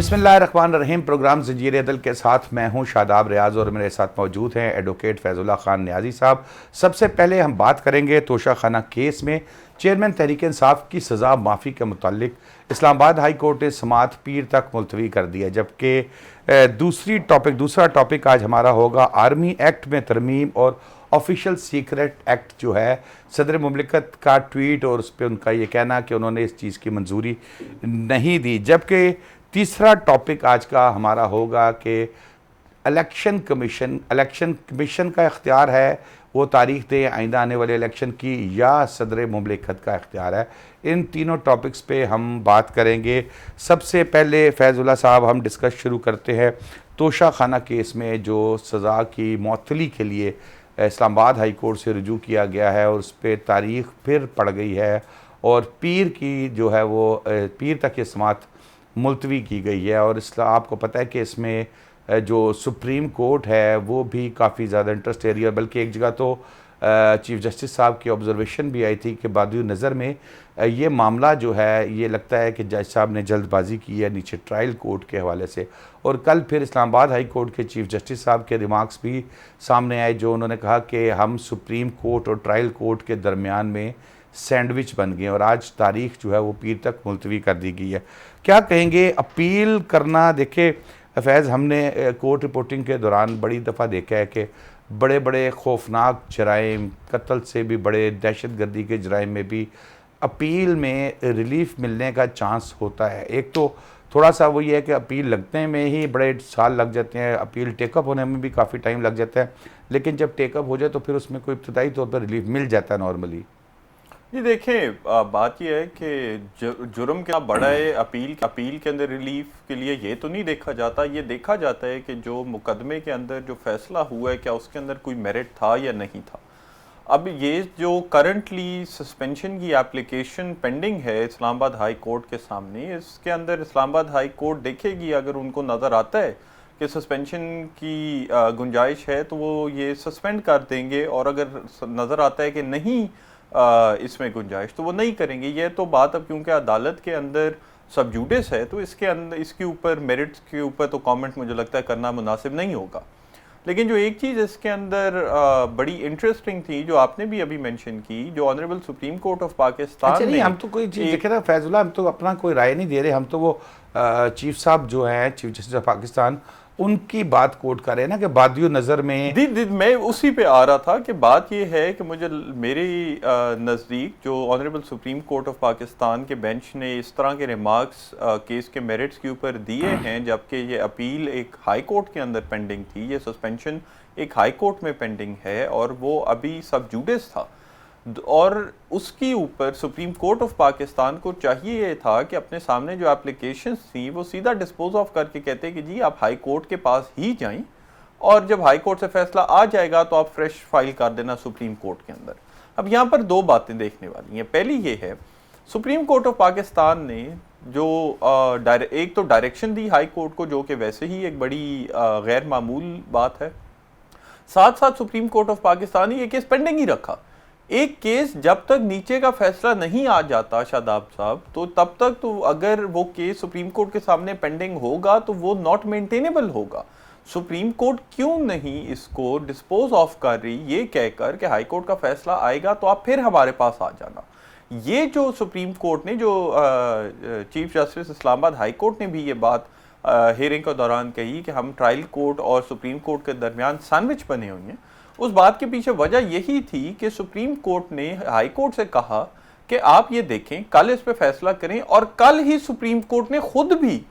बिस्मिल्लाहिर्रहमानिर्रहीम। प्रोग्राम ज़ंजीर अदल के साथ मैं हूं शादाब रियाज़ और मेरे साथ मौजूद हैं एडवोकेट फैज़ुल्लाह खान नियाज़ी साहब। सबसे पहले हम बात करेंगे तोशा खाना केस में चेयरमैन तहरीक इंसाफ की सज़ा माफ़ी के मुतालिक इस्लामाबाद हाई कोर्ट ने समात पीर तक मुलतवी कर दिया। जबकि दूसरा टॉपिक आज हमारा होगा आर्मी एक्ट में तरमीम और ऑफिशियल सीक्रेट एक्ट जो है, सदर मुमलिकत का ट्वीट और उस पर उनका ये कहना कि उन्होंने इस चीज़ की मंजूरी नहीं दी। जबकि तीसरा टॉपिक आज का हमारा होगा कि इलेक्शन कमीशन का इख्तियार है वो तारीख दे आइंदा आने वाले इलेक्शन की, या सदर मुमलिकत का इख्तियार है। इन तीनों टॉपिक्स पे हम बात करेंगे। सबसे पहले फैज़ुल्लाह साहब, हम डिस्कस शुरू करते हैं तोशा खाना केस में जो सज़ा की मअतली के लिए इस्लामाबाद हाई कोर्ट से रुजू किया गया है और उस पर तारीख फिर पड़ गई है और पीर की जो है वो पीर तक ये समात मुलतवी की गई है। और आपको पता है कि इसमें जो सुप्रीम कोर्ट है वो भी काफ़ी ज़्यादा इंटरेस्ट एरिया, बल्कि एक जगह तो चीफ़ जस्टिस साहब की ऑब्जर्वेशन भी आई थी कि बादी नज़र में ये मामला जो है ये लगता है कि जज साहब ने जल्दबाजी की है नीचे ट्रायल कोर्ट के हवाले से। और कल फिर इस्लामाबाद हाई कोर्ट के चीफ़ जस्टिस साहब के रिमार्क्स भी सामने आए, जो उन्होंने कहा कि हम सुप्रीम कोर्ट और ट्रायल कोर्ट के दरमियान में सैंडविच बन गए और आज तारीख जो है वो पीर तक मुलतवी कर दी गई है। क्या कहेंगे अपील करना? देखे फैज़, हमने कोर्ट रिपोर्टिंग के दौरान बड़ी दफ़ा देखा है कि बड़े बड़े खौफनाक जराइम, कत्ल से भी बड़े दहशतगर्दी के जराइम में भी अपील में रिलीफ मिलने का चांस होता है। एक तो थोड़ा सा वो ये है कि अपील लगने में ही बड़े साल लग जाते हैं, अपील टेकअप होने में भी काफ़ी टाइम लग जाता है, लेकिन जब टेकअप हो जाए तो फिर उसमें कोई इब्तदाई तौर पर रिलीफ मिल जाता है नॉर्मली। जी देखें, बात यह है कि जुर्म क्या बड़ा है, अपील के अंदर रिलीफ के लिए ये तो नहीं देखा जाता। ये देखा जाता है कि जो मुकदमे के अंदर जो फैसला हुआ है क्या उसके अंदर कोई मेरिट था या नहीं था। अब ये जो करंटली सस्पेंशन की एप्लीकेशन पेंडिंग है इस्लामाबाद हाई कोर्ट के सामने, इसके अंदर इस्लामाबाद हाई कोर्ट देखेगी, अगर उनको नज़र आता है कि सस्पेंशन की गुंजाइश है तो वो ये सस्पेंड कर देंगे, और अगर नज़र आता है कि नहीं इसमें गुंजाइश तो वो नहीं करेंगे। ये तो बात, अब क्योंकि अदालत के अंदर सब जुडिस है तो इसके अंदर इसके ऊपर मेरिट्स के ऊपर तो कमेंट मुझे लगता है करना मुनासिब नहीं होगा। लेकिन जो एक चीज़ इसके अंदर बड़ी इंटरेस्टिंग थी, जो आपने भी अभी मेंशन की, जो honourable supreme court of Pakistan नहीं, हम तो कोई चीज़ देखे ना फैजुल्ला, हम तो अपना कोई राय नहीं दे रहे, हम तो वो चीफ साहब जो हैं, चीफ जस्टिस ऑफ पाकिस्तान, उनकी बात कोट कर रहे हैं ना कि बादियो नज़र में मैं उसी पे आ रहा था कि बात ये है कि मुझे मेरे नज़दीक जो honourable supreme court of Pakistan के बेंच ने इस तरह के रिमार्क्स केस के मेरिट्स के ऊपर दिए हैं, जबकि ये अपील एक हाई कोर्ट के अंदर पेंडिंग थी, ये सस्पेंशन एक हाई कोर्ट में पेंडिंग है और वो अभी सब जुडिस था, और उसके ऊपर सुप्रीम कोर्ट ऑफ पाकिस्तान को चाहिए था कि अपने सामने जो एप्लीकेशंस थी वो सीधा डिस्पोज ऑफ करके कहते कि जी आप हाई कोर्ट के पास ही जाएं, और जब हाई कोर्ट से फैसला आ जाएगा तो आप फ्रेश फाइल कर देना सुप्रीम कोर्ट के अंदर। अब यहाँ पर दो बातें देखने वाली हैं। पहली ये है, सुप्रीम कोर्ट ऑफ पाकिस्तान ने जो एक तो डायरेक्शन दी हाई कोर्ट को, जो कि वैसे ही एक बड़ी गैर मामूल बात है, साथ साथ सुप्रीम कोर्ट ऑफ पाकिस्तान ने ये केस पेंडिंग ही रखा। एक केस जब तक नीचे का फैसला नहीं आ जाता शादाब साहब, तो तब तक तो अगर वो केस सुप्रीम कोर्ट के सामने पेंडिंग होगा तो वो नॉट मेंटेनेबल होगा। सुप्रीम कोर्ट क्यों नहीं इसको डिस्पोज ऑफ कर रही, ये कहकर कि हाई कोर्ट का फैसला आएगा तो आप फिर हमारे पास आ जाना। ये जो सुप्रीम कोर्ट ने, जो chief justice Islamabad high court ने भी ये बात हियरिंग के दौरान कही कि हम ट्रायल कोर्ट और सुप्रीम कोर्ट के दरमियान सैंडविच बने हुए हैं, उस बात के पीछे वजह यही थी कि सुप्रीम कोर्ट ने हाई कोर्ट से कहा कि आप ये देखें, कल इस पे फैसला करें, और कल ही सुप्रीम कोर्ट ने खुद भी,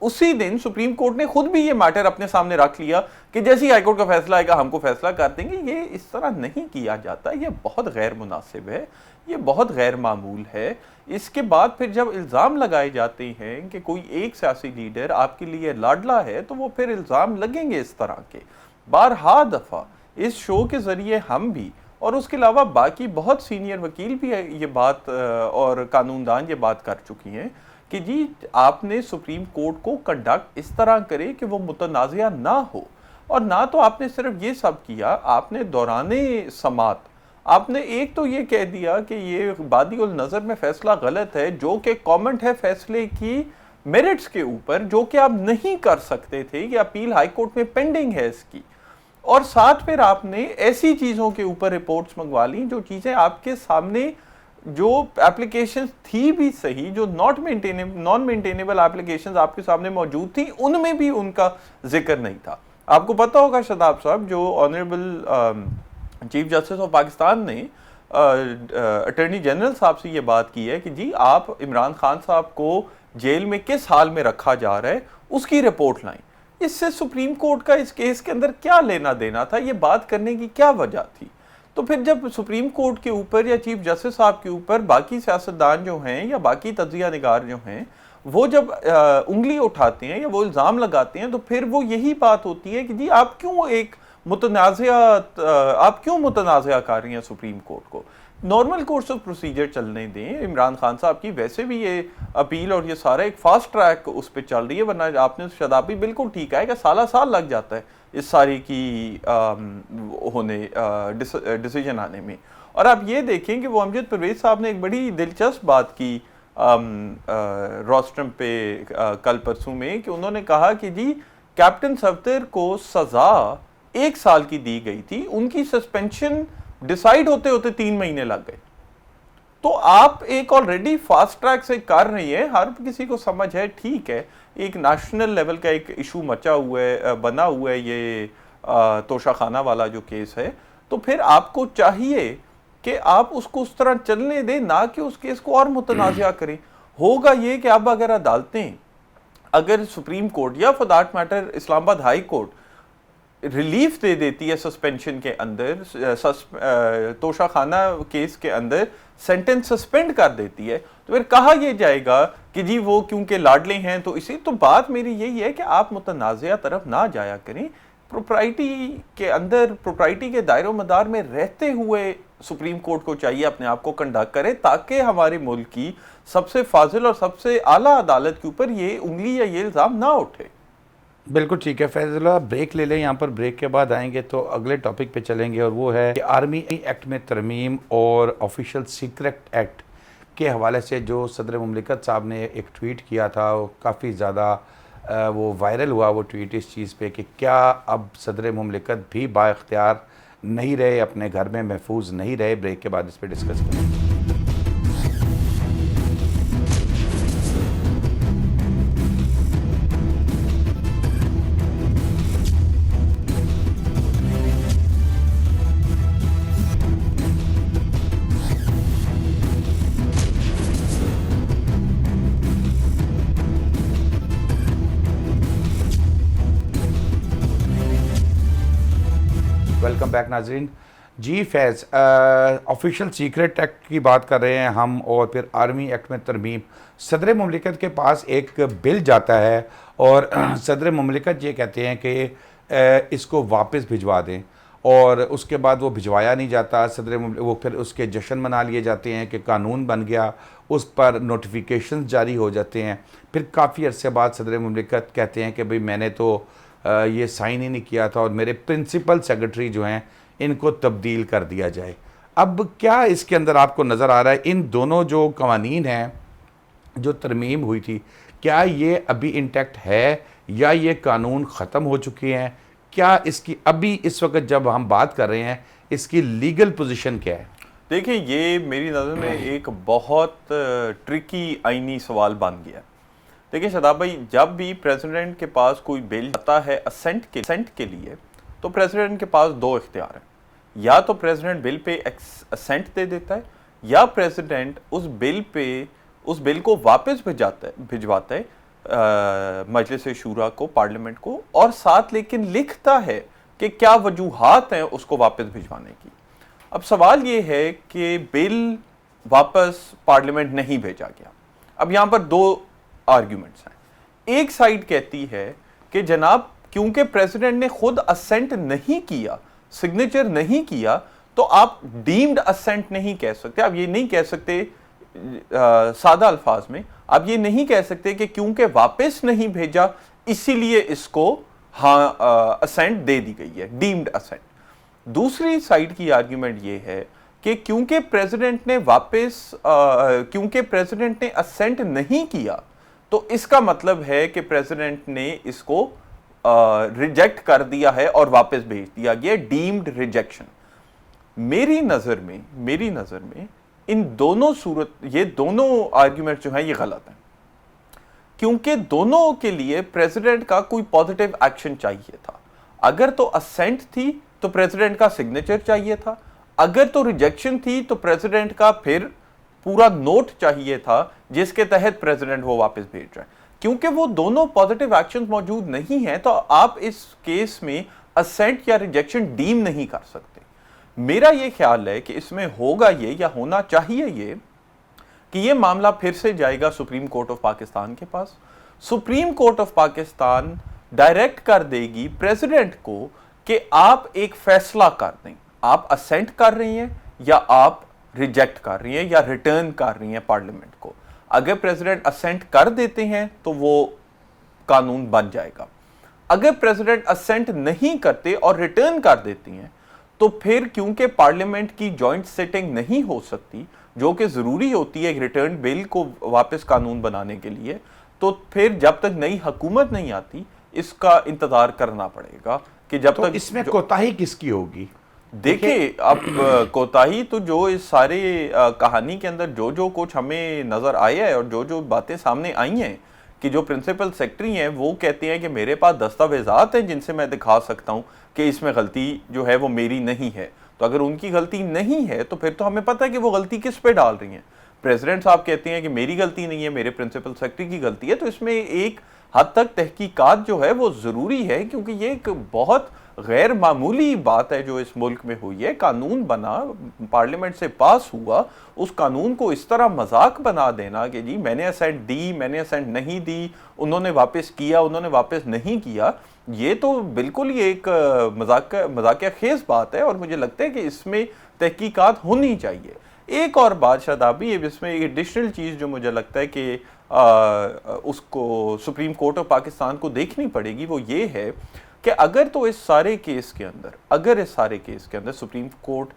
उसी दिन सुप्रीम कोर्ट ने खुद भी ये मैटर अपने सामने रख लिया कि जैसे ही हाई कोर्ट का फैसला आएगा हमको फैसला कर देंगे। ये इस तरह नहीं किया जाता, ये बहुत गैर मुनासिब है, ये बहुत गैर मामूल है। इसके बाद फिर जब इल्ज़ाम लगाए जाते हैं कि कोई एक सियासी लीडर आपके लिए लाडला है, तो वो फिर इल्ज़ाम लगेंगे इस तरह के। बारहा दफ़ा इस शो के ज़रिए हम भी, और उसके अलावा बाकी बहुत सीनियर वकील भी ये बात और कानूनदान ये बात कर चुकी हैं कि जी आपने सुप्रीम कोर्ट को कंडक्ट इस तरह करे कि वो मुतनाज़िया ना हो, और ना तो आपने सिर्फ ये सब किया, आपने दौराने समात आपने एक तो ये कह दिया कि ये बादी उल नज़र में फ़ैसला गलत है, जो कि कमेंट है फैसले की मेरिट्स के ऊपर, जो कि आप नहीं कर सकते थे, कि अपील हाई कोर्ट में पेंडिंग है इसकी। और साथ फिर आपने ऐसी चीज़ों के ऊपर रिपोर्ट्स मंगवा ली जो चीज़ें आपके सामने, जो एप्लीकेशंस थी भी सही, जो नॉन मेंटेनेबल एप्लीकेशंस आपके सामने मौजूद थी, उनमें भी उनका जिक्र नहीं था। आपको पता होगा शादाब साहब, जो honourable chief justice of Pakistan ने अटॉर्नी जनरल साहब से ये बात की है कि जी आप इमरान खान साहब को जेल में किस हाल में रखा जा रहा है उसकी रिपोर्ट लाएं। इससे सुप्रीम कोर्ट का इस केस के अंदर क्या लेना देना था, ये बात करने की क्या वजह थी? तो फिर जब सुप्रीम कोर्ट के ऊपर या चीफ जस्टिस साहब के ऊपर बाकी सियासतदान जो हैं या बाकी तज्जिया निगार जो हैं, वो जब उंगली उठाते हैं या वो इल्ज़ाम लगाते हैं, तो फिर वो यही बात होती है कि जी आप क्यों मुतनाज़ा कर रही हैं सुप्रीम कोर्ट को? नॉर्मल कोर्स ऑफ प्रोसीजर चलने दें। इमरान खान साहब की वैसे भी ये अपील और ये सारा एक फास्ट ट्रैक उस पर चल रही है, वरना आपने शदाबी बिल्कुल ठीक है कि साल लग जाता है इस सारी की डिसीजन आने में। और आप ये देखें कि वो अमजद परवेज साहब ने एक बड़ी दिलचस्प बात की रोस्ट्रम पे कल परसों में, कि उन्होंने कहा कि जी कैप्टन सफदर को सज़ा 1 साल की दी गई थी, उनकी सस्पेंशन डिसाइड होते होते 3 महीने लग गए। तो आप एक ऑलरेडी फास्ट ट्रैक से कर रही है, हर किसी को समझ है, ठीक है, एक नेशनल लेवल का एक इशू मचा हुआ है, बना हुआ है ये तोशाखाना वाला जो केस है। तो फिर आपको चाहिए कि आप उसको उस तरह चलने दें, ना कि उस केस को और मुतनाज़ा करें। होगा ये कि अब अगर अदालतें, अगर सुप्रीम कोर्ट या for that matter Islamabad high court relief दे देती है सस्पेंशन के अंदर, तोशाखाना केस के अंदर सेंटेंस सस्पेंड कर देती है, तो फिर कहा यह जाएगा कि जी वो क्योंकि लाडले हैं तो इसी। तो बात मेरी यही है कि आप मुतनाज़ा तरफ ना जाया करें, प्रोप्राइटी के अंदर, प्रोप्राइटी के दायरो मदार में रहते हुए सुप्रीम कोर्ट को चाहिए अपने आप को कंडक्ट करे, ताकि हमारे मुल्क की सबसे फाजिल और सबसे आला अदालत के ऊपर ये उंगली या ये इल्ज़ाम ना उठे। बिल्कुल ठीक है फैज़ुल्लाह, ब्रेक ले लें यहाँ पर। ब्रेक के बाद आएंगे तो अगले टॉपिक पे चलेंगे, और वो है कि आर्मी एक्ट में तरमीम और ऑफिशियल सीक्रेट एक्ट के हवाले से जो सदर मुमलिकत साहब ने एक ट्वीट किया था, वो काफ़ी ज़्यादा वो वायरल हुआ वो ट्वीट इस चीज़ पे कि क्या अब सदर मुमलिकत भी बाइख्तियार नहीं रहे, अपने घर में महफूज नहीं रहे। ब्रेक के बाद इस पर डिस्कस करेंगे। वेलकम बैक नाजरीन। जी फैज़, ऑफिशियल सीक्रेट एक्ट की बात कर रहे हैं हम, और फिर आर्मी एक्ट में तरमीम। सदर मुमलिकत के पास एक बिल जाता है और सदर मुमलिकत ये कहते हैं कि इसको वापस भिजवा दें, और उसके बाद वो भिजवाया नहीं जाता। वो फिर उसके जश्न मना लिए जाते हैं कि कानून बन गया, उस पर नोटिफिकेशन जारी हो जाते हैं। फिर काफ़ी अरसे बाद सदर मुमलिकत कहते हैं कि भाई मैंने तो ये साइन ही नहीं किया था, और मेरे प्रिंसिपल सेक्रेटरी जो हैं इनको तब्दील कर दिया जाए। अब क्या इसके अंदर आपको नज़र आ रहा है, इन दोनों जो कवानीन हैं जो तरमीम हुई थी, क्या ये अभी इंटैक्ट है या ये कानून ख़त्म हो चुके हैं? क्या इसकी अभी इस वक्त जब हम बात कर रहे हैं इसकी लीगल पोजीशन क्या है? देखिए, ये मेरी नज़र में एक बहुत ट्रिकी आईनी सवाल बन गया। देखिए शदाब भाई, जब भी प्रेसिडेंट के पास कोई बिल आता है असेंट के लिए, तो प्रेसिडेंट के पास 2 इख्तियार हैं। या तो प्रेसिडेंट बिल पे असेंट दे देता है, या प्रेसिडेंट उस बिल को वापस भिजवाता है मजलिस शूरा को, पार्लियामेंट को, और साथ लेकिन लिखता है कि क्या वजूहात हैं उसको वापस भिजवाने की। अब सवाल ये है कि बिल वापस पार्लियामेंट नहीं भेजा गया। अब यहाँ पर 2 आर्ग्यूमेंट्स हैं। एक साइड कहती है कि जनाब क्योंकि प्रेसिडेंट ने खुद असेंट नहीं किया, सिग्नेचर नहीं किया, तो आप डीम्ड असेंट नहीं कह सकते। आप ये नहीं कह सकते, सादा अल्फाज में आप ये नहीं कह सकते कि क्योंकि वापस नहीं भेजा इसीलिए इसको असेंट दे दी गई है, डीम्ड असेंट। दूसरी साइड की आर्ग्यूमेंट ये है कि क्योंकि प्रेसिडेंट ने असेंट नहीं किया, तो इसका मतलब है कि प्रेसिडेंट ने इसको रिजेक्ट कर दिया है और वापस भेज दिया गया, डीम्ड रिजेक्शन। मेरी नजर में इन दोनों ये दोनों आर्ग्यूमेंट जो हैं ये गलत हैं, क्योंकि दोनों के लिए प्रेसिडेंट का कोई पॉजिटिव एक्शन चाहिए था। अगर तो असेंट थी तो प्रेसिडेंट का सिग्नेचर चाहिए था, अगर तो रिजेक्शन थी तो प्रेसिडेंट का फिर पूरा नोट चाहिए था जिसके तहत प्रेसिडेंट वो वापस भेज रहा है। क्योंकि वो दोनों पॉजिटिव एक्शंस मौजूद नहीं है तो आप इस केस में असेंट या रिजेक्शन डीम नहीं कर सकते। मेरा ये ख्याल है कि इसमें होगा ये या होना चाहिए ये कि ये मामला फिर से जाएगा सुप्रीम कोर्ट ऑफ पाकिस्तान के पास। Supreme court of Pakistan direct कर देगी प्रेसिडेंट को कि आप एक फैसला कर दें, आप असेंट कर रही हैं या आप रिजेक्ट कर रही हैं या रिटर्न कर रही हैं पार्लियामेंट को। अगर प्रेसिडेंट असेंट कर देते हैं तो वो कानून बन जाएगा। अगर प्रेसिडेंट असेंट नहीं करते और रिटर्न कर देती हैं तो फिर क्योंकि पार्लियामेंट की जॉइंट सिटिंग नहीं हो सकती, जो कि जरूरी होती है एक रिटर्न बिल को वापस कानून बनाने के लिए, तो फिर जब तक नई हुकूमत नहीं आती इसका इंतजार करना पड़ेगा कि जब तक। इसमें कोताही किसकी होगी? देखिए अब कोताही तो जो इस सारे कहानी के अंदर जो जो कुछ हमें नजर आया है और जो जो बातें सामने आई हैं कि जो प्रिंसिपल सेक्रेटरी हैं वो कहते हैं कि मेरे पास दस्तावेजात हैं जिनसे मैं दिखा सकता हूं कि इसमें गलती जो है वो मेरी नहीं है। तो अगर उनकी गलती नहीं है तो फिर तो हमें पता है कि वो गलती किस पे डाल रही हैं। प्रेसिडेंट साहब कहते हैं कि मेरी गलती नहीं है, मेरे प्रिंसिपल सेक्रेटरी की गलती है। तो इसमें एक हद तक तहकीकात जो है वो ज़रूरी है, क्योंकि ये एक बहुत गैर मामूली बात है जो इस मुल्क में हुई है। कानून बना, पार्लियामेंट से पास हुआ, उस कानून को इस तरह मजाक बना देना कि जी मैंने असेंट दी, मैंने असेंट नहीं दी, उन्होंने वापस किया, उन्होंने वापस नहीं किया, ये तो बिल्कुल ही एक मजाकिया खेज बात है। और मुझे लगता है कि इसमें तहकीकात होनी चाहिए। एक और बात शादाबी, इसमें एक एडिशनल चीज़ जो मुझे लगता है कि उसको सुप्रीम कोर्ट ऑफ पाकिस्तान को देखनी पड़ेगी, वो ये है कि अगर तो इस सारे केस के अंदर सुप्रीम कोर्ट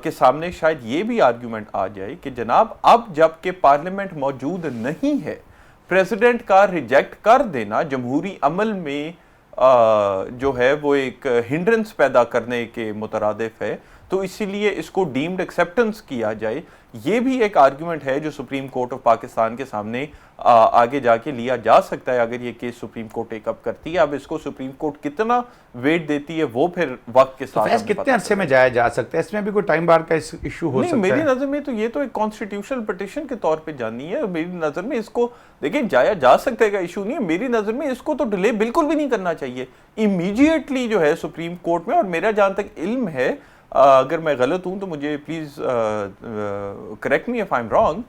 के सामने शायद ये भी आर्ग्यूमेंट आ जाए कि जनाब अब जबकि पार्लियामेंट मौजूद नहीं है, प्रेसिडेंट का रिजेक्ट कर देना जमहूरी अमल में जो है वो एक हिंड्रेंस पैदा करने के मुतरादिफ है, तो इसीलिए इसको डीम्ड एक्सेप्टेंस किया जाए। ये भी एक आर्गुमेंट है जो सुप्रीम कोर्ट ऑफ पाकिस्तान के सामने आगे जाके लिया जा सकता है अगर ये केस सुप्रीम कोर्ट टेकअप करती है। अब इसको सुप्रीम कोर्ट कितना वेट देती है वो फिर वक्त के साथ तो कितने अरसे में जाया जा सकता है, इसमें भी कोई टाइम बार का इशू हो सकता है? मेरी नजर में तो ये तो एक कॉन्स्टिट्यूशनल पिटीशन के तौर पे जानी है। मेरी नजर में इसको देखिए जाया जा सकता है, इशू नहीं है। मेरी नजर में इसको तो डिले बिल्कुल भी नहीं करना चाहिए, इमीडिएटली जो है सुप्रीम कोर्ट में। और मेरा जहां तक इल्म है, अगर मैं गलत हूं तो मुझे please correct me if I am wrong,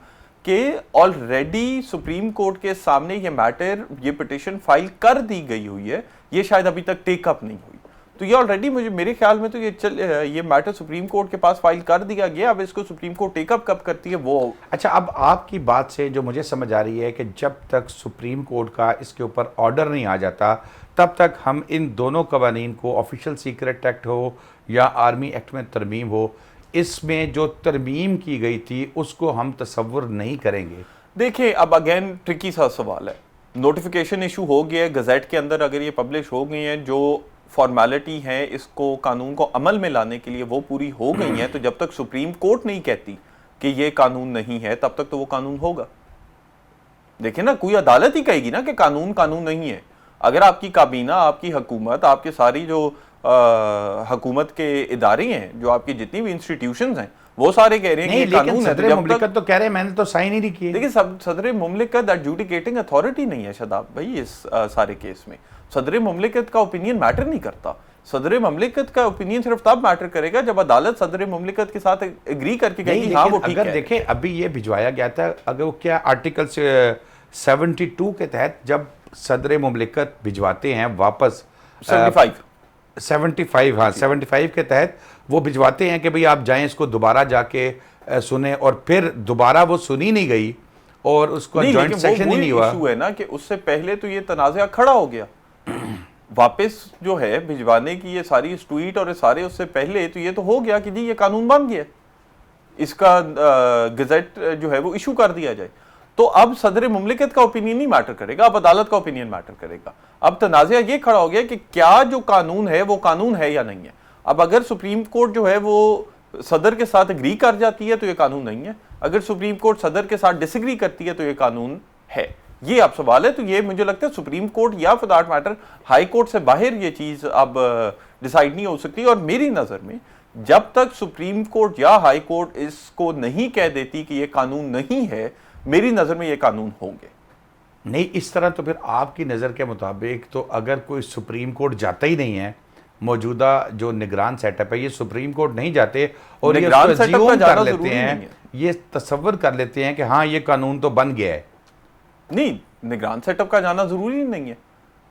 कि ऑलरेडी सुप्रीम कोर्ट के सामने ये मैटर, ये पिटीशन फाइल कर दी गई हुई है, ये शायद अभी तक टेकअप नहीं हुई। तो ये ऑलरेडी मेरे ख्याल में तो ये मैटर सुप्रीम कोर्ट के पास फाइल कर दिया गया। अब इसको सुप्रीम कोर्ट टेकअप कब करती है वो। अच्छा, अब आपकी बात से जो मुझे समझ आ रही है कि जब तक सुप्रीम कोर्ट का इसके ऊपर ऑर्डर नहीं आ जाता तब तक हम इन दोनों कवानीन को, ऑफिशियल सीक्रेट एक्ट हो या आर्मी एक्ट में तरमीम हो, इसमें जो तरमीम की गई थी उसको हम तसव्वुर नहीं करेंगे। देखिए अब अगेन ट्रिकी सा सवाल है। नोटिफिकेशन इशू हो गया है गज़ेट के अंदर, अगर ये पब्लिश हो गई हैं, जो फॉर्मेलिटी है इसको कानून को अमल में लाने के लिए वो पूरी हो गई हैं, तो जब तक सुप्रीम कोर्ट नहीं कहती कि ये कानून नहीं है तब तक तो वो कानून होगा। देखिए ना, कोई अदालत ही कहेगी ना कि कानून कानून नहीं है। अगर आपकी काबीना, आपकी हुकूमत, आपके सारी जो हुकूमत के इदारे हैं, जो आपकी जितनी भी इंस्टीट्यूशंस हैं, वो सारे कह रहे हैं कि कानून है। सदर मुमलिकत तो कह रहे हैं मैंने तो साइन ही नहीं किए। देखिए सदर मुमलिकत एडजुडिकेटिंग अथॉरिटी नहीं है शादाब भाई इस सारे केस में। सदर मुमलिकत का ओपिनियन मैटर नहीं करता। सदर मुमलिकत का ओपिनियन सिर्फ तब मैटर करेगा जब अदालत सदर मुमलिकत के साथ एग्री करके कहेगी हाँ वो ठीक है। अगर देखें अभी ये भिजवाया गया था, अगर वो क्या आर्टिकल 72 के तहत जब सदर मुमलिकत भिजवाते हैं वापस 75 हाँ 75 के तहत वो भिजवाते हैं कि भाई आप जाएं इसको दोबारा जाके सुने, और फिर दोबारा वो सुनी नहीं गई और उसका जॉइंट सेक्शन ही नहीं हुआ। इशू है ना कि उससे पहले तो ये तनाज़ा खड़ा हो गया वापस जो है भिजवाने की, ये सारी ट्वीट और सारे उससे पहले तो ये तो हो गया कि जी ये कानून बन गया, इसका गज़ेट जो है वो इशू कर दिया जाए। तो अब सदर मुमलिकत का ओपिनियन नहीं मैटर करेगा, अब अदालत का ओपिनियन मैटर करेगा। अब तनाज़ा ये खड़ा हो गया कि क्या जो कानून है वो कानून है या नहीं है। अब अगर सुप्रीम कोर्ट जो है वो सदर के साथ एग्री कर जाती है तो ये कानून नहीं है, अगर सुप्रीम कोर्ट सदर के साथ डिसएग्री करती है तो ये कानून है। ये अब सवाल है। तो ये मुझे लगता है सुप्रीम कोर्ट या for that matter high court से बाहर ये चीज अब डिसाइड नहीं हो सकती। और मेरी नजर में जब तक सुप्रीम कोर्ट या हाई कोर्ट इसको नहीं कह देती कि ये कानून नहीं है, मेरी नजर में ये कानून होंगे। नहीं, इस तरह तो फिर आपकी नज़र के मुताबिक तो अगर कोई सुप्रीम कोर्ट जाता ही नहीं है, मौजूदा जो निगरान सेटअप है ये सुप्रीम कोर्ट नहीं जाते और ये उसको assume कर लेते हैं, ये तसव्वुर कर लेते हैं कि हाँ ये कानून तो बन गया है। नहीं, निगरान सेटअप का जाना जरूरी नहीं है।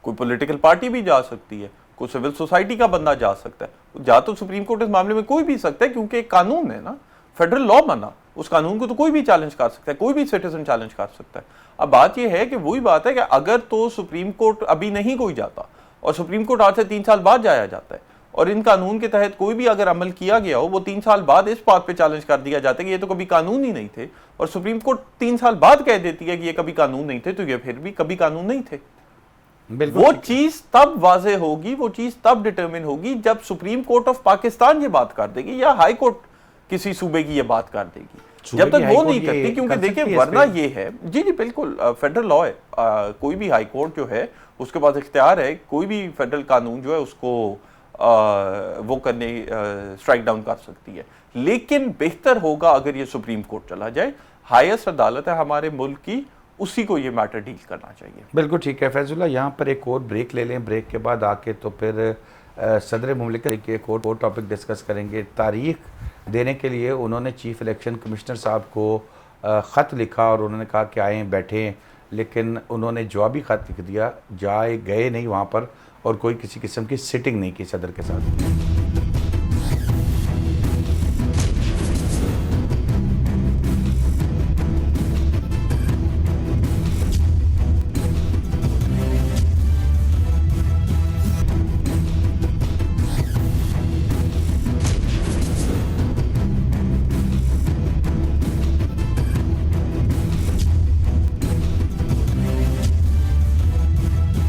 कोई पॉलिटिकल पार्टी भी जा सकती है, कोई सिविल सोसाइटी का बंदा जा सकता है। जा तो सुप्रीम कोर्ट इस मामले में कोई भी सकता है क्योंकि एक कानून है ना, फेडरल लॉ बना, उस कानून को तो कोई भी चैलेंज कर सकता है, कोई भी सिटीजन चैलेंज कर सकता है। अब बात यह है कि वही बात है कि अगर तो सुप्रीम कोर्ट अभी नहीं कोई जाता और सुप्रीम कोर्ट आज से 3 साल बाद जाया जाता है और इन कानून के तहत कोई भी अगर अमल किया गया हो, वो 3 साल बाद इस बात पे चैलेंज कर दिया जाता है कि ये तो कभी कानून ही नहीं थे, और सुप्रीम कोर्ट 3 साल बाद कह देती है कि ये कभी कानून नहीं थे, तो ये फिर भी कभी कानून नहीं थे। वो चीज तब वाजे होगी, वो चीज तब डिटरमिन होगी जब सुप्रीम कोर्ट ऑफ पाकिस्तान ये बात कर देगी या हाई कोर्ट किसी सूबे की ये बात कर देगी। जब तक वो नहीं करती, क्योंकि देखिए वरना ये है, जी जी बिल्कुल फेडरल लॉ है, कोई भी हाई कोर्ट जो है उसके पास इख्तियार है कोई भी फेडरल कानून जो है उसको वो करने स्ट्राइक डाउन कर सकती है। लेकिन बेहतर होगा अगर ये सुप्रीम कोर्ट चला जाए, हाईएस्ट अदालत है हमारे मुल्क की, उसी को ये मैटर डील करना चाहिए। बिल्कुल ठीक है फैजुल्लाह, यहाँ पर एक और ब्रेक ले लें, ब्रेक के बाद आके तो फिर सदर मुमलिकत के एक और टॉपिक डिस्कस करेंगे। तारीख देने के लिए उन्होंने चीफ इलेक्शन कमिश्नर साहब को ख़त लिखा और उन्होंने कहा कि आएँ बैठें, लेकिन उन्होंने जवाबी ख़त लिख दिया, जाए गए नहीं वहाँ पर और कोई किसी किस्म की सिटिंग नहीं की सदर के साथ।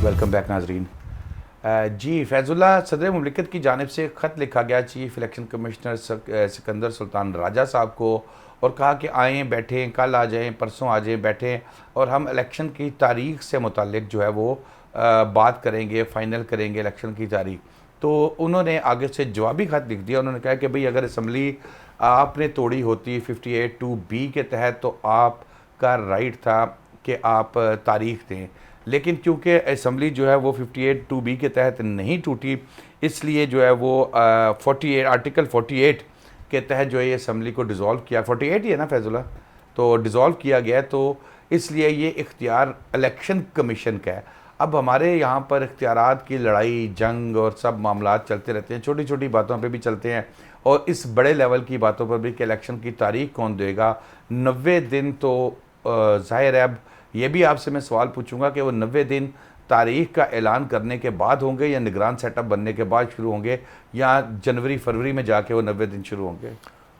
वेलकम बैक नाजरीन। जी फैजुल्लाह, सदर मुमलिकत की जानिब से ख़त लिखा गया chief election commissioner Sikandar Sultan Raja साहब को और कहा कि आएँ बैठें, कल आ जाएँ, परसों आ जाएँ, बैठें और हम इलेक्शन की तारीख से मुतालिक जो है वो बात करेंगे, फ़ाइनल करेंगे इलेक्शन की तारीख। तो उन्होंने आगे से जवाबी ख़त लिख दिया, उन्होंने कहा कि भाई अगर असम्बली आपने तोड़ी होती 58(2)B के तहत तो आपका राइट था कि आप तारीख दें, लेकिन क्योंकि असम्बली जो है वो 58(2)B के तहत नहीं टूटी, इसलिए जो है वो 48 आर्टिकल 48 के तहत जो है ये असम्बली को डिज़ोल्व किया, 48 ही है ना फैजुल्लाह, तो डिज़ोल्व किया गया, तो इसलिए ये इख्तियार इलेक्शन कमीशन का है। अब हमारे यहाँ पर इख्तियारात की लड़ाई जंग और सब मामलात चलते रहते हैं, छोटी छोटी बातों पे भी चलते हैं और इस बड़े लेवल की बातों पर भी कि इलेक्शन की तारीख कौन देगा। 90 दिन तो ज़ाहिर है, अब ये भी आपसे मैं सवाल पूछूंगा कि वो 90 दिन तारीख का ऐलान करने के बाद होंगे या निगरान सेटअप बनने के बाद शुरू होंगे या जनवरी फरवरी में जाके वो 90 दिन शुरू होंगे?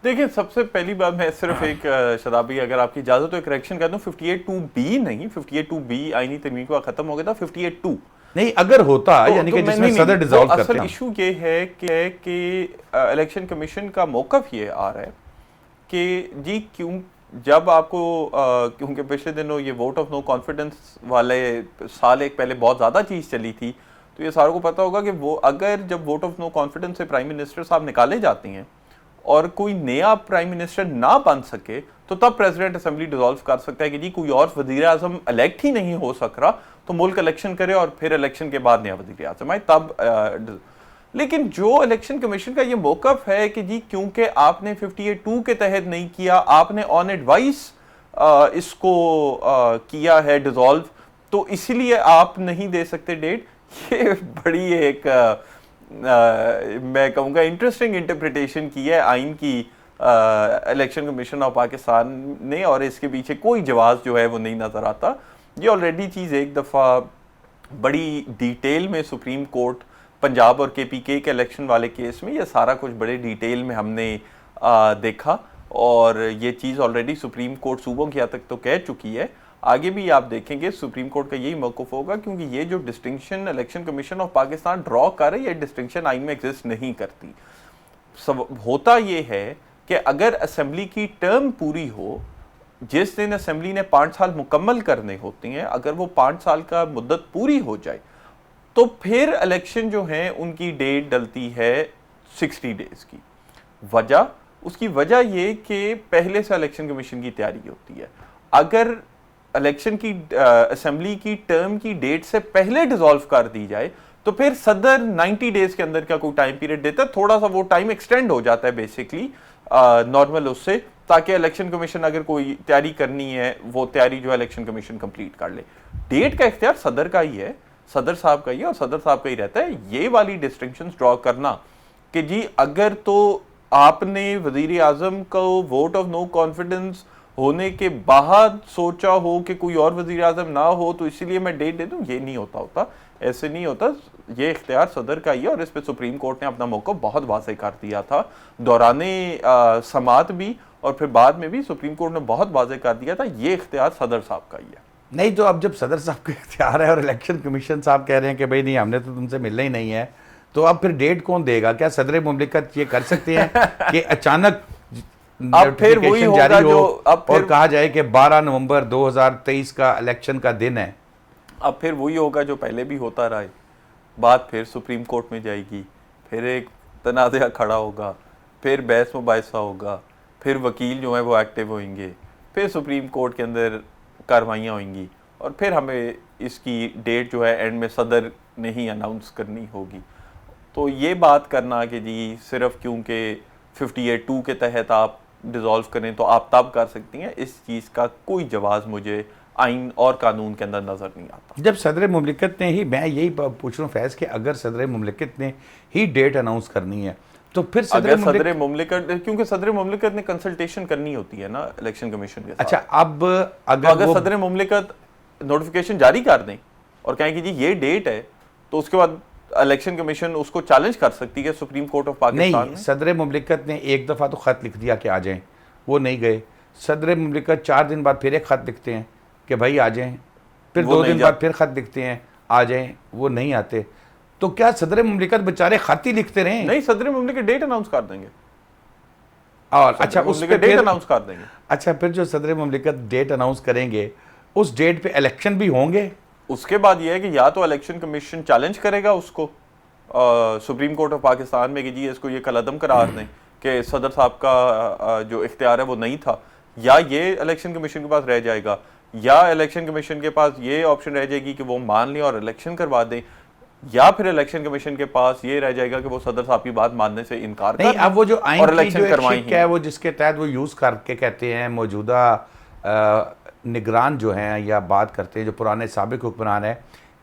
देखिए, सबसे पहली बात मैं सिर्फ एक शदाबी अगर आपकी इजाजत तो एक करेक्शन कर दूं, 58(2)B नहीं, 58(2)B आईनी तरमीम का खत्म हो गया था, 58(2) नहीं, अगर होता यानी कि जिसमें सदर डिसॉल्व करते हैं। असल इशू ये है कि इलेक्शन कमीशन का मौकफ ये आ रहा है कि जी क्यों जब आपको क्योंकि पिछले दिनों ये वोट ऑफ नो कॉन्फिडेंस वाले साल एक पहले बहुत ज़्यादा चीज़ चली थी, तो ये सारों को पता होगा कि वो अगर जब वोट ऑफ नो कॉन्फिडेंस से प्राइम मिनिस्टर साहब निकाले जाते हैं और कोई नया प्राइम मिनिस्टर ना बन सके तो तब प्रेसिडेंट असेंबली डिसॉल्व कर सकता है कि जी कोई और वज़ीर आज़म इलेक्ट ही नहीं हो सक रहा तो मुल्क इलेक्शन करे और फिर इलेक्शन के बाद नया वज़ीर आज़म आए तब। लेकिन जो इलेक्शन कमीशन का ये मौकफ है कि जी क्योंकि आपने 58(2) के तहत नहीं किया, आपने ऑन एडवाइस इसको किया है डिसॉल्व, तो इसीलिए आप नहीं दे सकते डेट। ये बड़ी एक मैं कहूँगा इंटरेस्टिंग इंटरप्रिटेशन की है आइन की इलेक्शन कमीशन ऑफ पाकिस्तान ने, और इसके पीछे कोई जवाब जो है वो नहीं नज़र आता। ये ऑलरेडी चीज़ एक दफ़ा बड़ी डिटेल में सुप्रीम कोर्ट पंजाब और KPK के इलेक्शन वाले केस में ये सारा कुछ बड़े डिटेल में हमने देखा और ये चीज़ ऑलरेडी सुप्रीम कोर्ट सूबों की हद तक तो कह चुकी है। आगे भी आप देखेंगे सुप्रीम कोर्ट का यही मौक़िफ़ होगा, क्योंकि ये जो distinction election commission of Pakistan draw कर रही है, ये डिस्टिंक्शन आइन में एग्जिस्ट नहीं करती। सब होता ये है कि अगर असेंबली की टर्म पूरी हो, जिस दिन असेंबली ने 5 साल मुकम्मल करने होते हैं, अगर वो 5 साल का मुद्दत पूरी हो जाए तो फिर इलेक्शन जो है उनकी डेट डलती है 60 डेज की। वजह, उसकी वजह ये कि पहले से इलेक्शन कमीशन की तैयारी होती है। अगर इलेक्शन की असेंबली की टर्म की डेट से पहले डिसॉल्व कर दी जाए तो फिर सदर 90 डेज के अंदर का कोई टाइम पीरियड देता है, थोड़ा सा वो टाइम एक्सटेंड हो जाता है बेसिकली नॉर्मल उससे, ताकि इलेक्शन कमीशन अगर कोई तैयारी करनी है वो तैयारी जो है इलेक्शन कमीशन कंप्लीट कर ले। डेट का इख्तियार सदर का ही है, सदर साहब का ही है, और सदर साहब का ही रहता है। ये वाली डिस्टिंक्शंस ड्रॉ करना कि जी अगर तो आपने वजीर आजम को वोट ऑफ नो कॉन्फिडेंस होने के बाद सोचा हो कि कोई और वजीर आजम ना हो तो इसीलिए मैं डेट दे दूं, ये नहीं होता, ऐसे नहीं होता। ये इख्तियार सदर का ही है, और इस पे सुप्रीम कोर्ट ने अपना मौक़िफ़ बहुत वाज़ेह कर दिया था दौराने समात भी, और फिर बाद में भी सुप्रीम कोर्ट ने बहुत वाज़ेह कर दिया था ये इख्तियार सदर साहब का ही है। नहीं, तो अब जब सदर साहब का इख्तियार है और इलेक्शन कमीशन साहब कह रहे हैं कि भाई नहीं, हमने तो तुमसे मिलना ही नहीं है, तो अब फिर डेट कौन देगा? क्या सदर मुमलिकत ये कर सकते हैं कि अचानक अब फिर वही होगा जारी हो जो अब और कहा जाए कि 12 नवंबर 2023 का इलेक्शन का दिन है? अब फिर वही होगा जो पहले भी होता रहा है। बात फिर सुप्रीम कोर्ट में जाएगी, फिर एक तनाज़ा खड़ा होगा, फिर बहस मुबाहिसा होगा, फिर वकील जो है वो एक्टिव होंगे, फिर सुप्रीम कोर्ट के अंदर कार्रवाइयाँ होंगी, और फिर हमें इसकी डेट जो है एंड में सदर ने ही अनाउंस करनी होगी। तो ये बात करना कि जी सिर्फ क्योंकि 58(2) के तहत आप डिज़ोल्व करें तो आप तब कर सकती हैं, इस चीज़ का कोई जवाज़ मुझे आइन और कानून के अंदर नज़र नहीं आता। जब सदर मुमलिकत ने ही, मैं यही पूछ रहा हूँ फैज़ कि अगर सदर मुमलिकत ने ही डेट अनाउंस करनी है तो फिर सदर मुमलिकत, क्योंकि सदर मुमलिकत ने कंसल्टेशन करनी होती है ना इलेक्शन कमीशन के साथ। अच्छा, अब अगर सदर मुमलिकत नोटिफिकेशन जारी कर दें और कहें कि जी ये डेट है, तो उसके बाद इलेक्शन कमीशन उसको चैलेंज कर सकती है सुप्रीम कोर्ट ऑफ पाकिस्तान नहीं, सदर मुमलिकत ने एक दफ़ा तो ख़त लिख दिया कि आ जाएं, वो नहीं गए। सदर मुमलिकत 4 दिन बाद फिर एक ख़त लिखते हैं कि भाई आ जाएं, फिर 2 दिन बाद फिर ख़त लिखते हैं आ जाएं, वो नहीं आते। तो क्या सदर मुमलिकत बेचारे ख़त ही लिखते रहे? नहीं, सदर मुमलिकत डेट अनाउंस कर देंगे, और अच्छा उस पर डेट अनाउंस कर देंगे। अच्छा, फिर जो सदर मुमलिकत डेट अनाउंस करेंगे उस डेट पे इलेक्शन भी होंगे। उसके बाद ये है कि या तो इलेक्शन कमीशन चैलेंज करेगा उसको सुप्रीम कोर्ट ऑफ पाकिस्तान में कि जी इसको ये कलअदम करार दें कि सदर साहब का जो इख्तियार है वो नहीं था, या ये इलेक्शन कमीशन के पास रह जाएगा, या इलेक्शन कमीशन के पास ये ऑप्शन रह जाएगी कि वो मान लें और इलेक्शन करवा दें, या फिर इलेक्शन कमीशन के पास ये रह जाएगा कि वो सदर साहब की बात मानने से इनकार नहीं। अब वो जो आइन की जो एक करवाई है वो जिसके तहत वो यूज़ करके कहते हैं मौजूदा निगरान जो हैं या बात करते हैं जो पुराने साबिक हुक्मरान है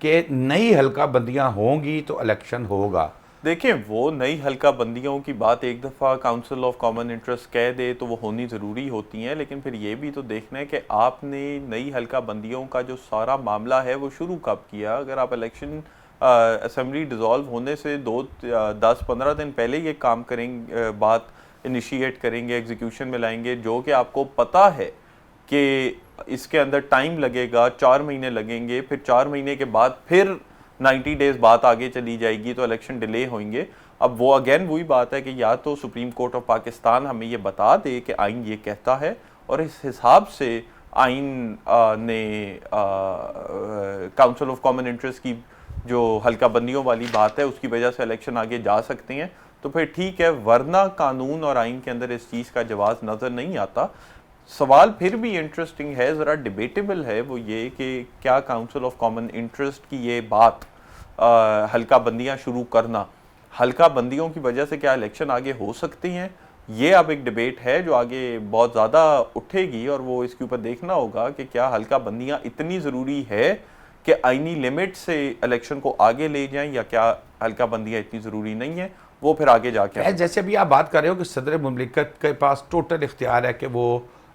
कि नई हल्का बंदियाँ होंगी तो इलेक्शन होगा। देखें, वो नई हल्का बंदियों की बात एक दफ़ा काउंसिल ऑफ कॉमन इंटरेस्ट कह दे तो वो होनी ज़रूरी होती हैं, लेकिन फिर ये भी तो देखना है कि आपने नई हल्का बंदियों का जो सारा मामला है वो शुरू कब किया। अगर आप इलेक्शन असेंबली डिज़ोल्व होने से 10-15 दिन पहले ये काम करेंगे, बात इनिशिएट करेंगे, एग्जीक्यूशन में लाएंगे, जो कि आपको पता है कि इसके अंदर टाइम लगेगा, 4 महीने लगेंगे, फिर 4 महीने के बाद फिर 90 डेज बात आगे चली जाएगी तो इलेक्शन डिले होंगे। अब वो अगेन वही बात है कि या तो सुप्रीम कोर्ट ऑफ पाकिस्तान हमें ये बता दे कि आइन ये कहता है और इस हिसाब से आइन ने काउंसिल ऑफ कॉमन इंटरेस्ट की जो हल्का बंदियों वाली बात है उसकी वजह से इलेक्शन आगे जा सकते हैं तो फिर ठीक है, वरना कानून और आइन के अंदर इस चीज़ का जवाब नज़र नहीं आता। सवाल फिर भी इंटरेस्टिंग है, ज़रा डिबेटेबल है, वो ये कि क्या काउंसिल ऑफ कॉमन इंटरेस्ट की ये बात हल्का बंदियाँ शुरू करना, हल्का बंदियों की वजह से क्या इलेक्शन आगे हो सकती हैं, ये अब एक डिबेट है जो आगे बहुत ज़्यादा उठेगी और वो इसके ऊपर देखना होगा कि क्या हल्का बंदियाँ इतनी ज़रूरी है कि आइनी लिमिट से इलेक्शन को आगे ले जाएं, या क्या हल्का बंदियाँ इतनी ज़रूरी नहीं है, वो फिर आगे जाके। जैसे अभी आप बात कर रहे हो कि सदर मुमलिकत के पास टोटल इख्तियार है कि वो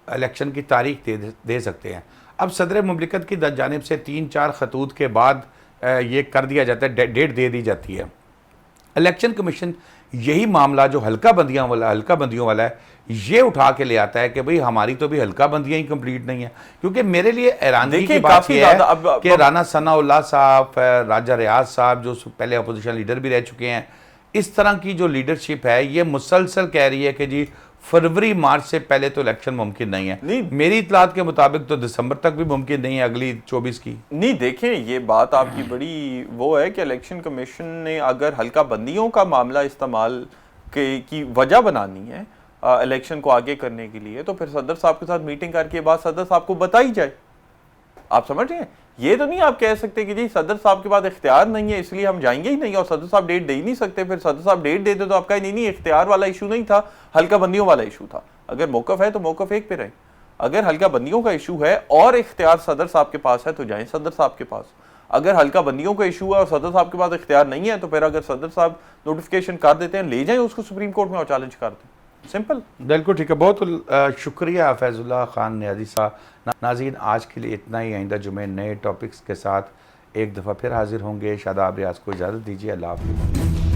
इलेक्शन की तारीख दे सकते हैं। अब सदर मुमलिकत की जानिब से 3-4 खतूत के बाद ये कर दिया जाता है, डेट दे दी जाती है। इलेक्शन कमीशन यही मामला जो हल्का बंदियों वाला है, ये उठा के ले आता है कि भाई हमारी तो भी हल्का बंदियां ही कंप्लीट नहीं है। क्योंकि मेरे लिए हैरानगी की बात यह है कि राना सनाउल्लाह साहब, राजा रियाज साहब जो पहले अपोजिशन लीडर भी रह चुके हैं, इस तरह की जो लीडरशिप है ये मुसलसल कह रही है कि जी फरवरी मार्च से पहले तो इलेक्शन मुमकिन नहीं है। नहीं, मेरी इतलात के मुताबिक तो दिसंबर तक भी मुमकिन नहीं है अगली 24 की। नहीं देखें, ये बात आपकी बड़ी वो है कि इलेक्शन कमीशन ने अगर हल्का बंदियों का मामला इस्तेमाल की वजह बनानी है इलेक्शन को आगे करने के लिए, तो फिर सदर साहब के साथ मीटिंग करके बाद सदर साहब को बताई जाए। आप समझ रहे हैं? ये तो नहीं आप कह सकते कि जी सदर साहब के पास इख्तियार नहीं है इसलिए हम जाएंगे ही नहीं, और सदर साहब डेट दे ही नहीं सकते। फिर सदर साहब डेट दे दे तो आपका नहीं इख्तियार वाला इशू नहीं था, हल्का बंदियों वाला इशू था। अगर मौकफ है तो मौकफ एक पे रहे। अगर हल्का बंदियों का इशू है और इख्तियार सदर साहब के पास है तो जाएं सदर साहब के पास। अगर हल्का बंदियों का इशू है और सदर साहब के पास इख्तियार नहीं है तो फिर अगर सदर साहब नोटिफिकेशन कर देते हैं, ले जाएं उसको सुप्रीम कोर्ट में और चैलेंज कर दें। सिंपल। बिल्कुल ठीक है। बहुत शुक्रिया फैजुल्लाह खान नियाज़ी साहब। नाज़रीन, आज के लिए इतना ही। आइंदा जुमे नए टॉपिक्स के साथ एक दफ़ा फिर हाजिर होंगे। शादाब रियाज को इजाज़त दीजिए। अल्लाह हाफ़िज़।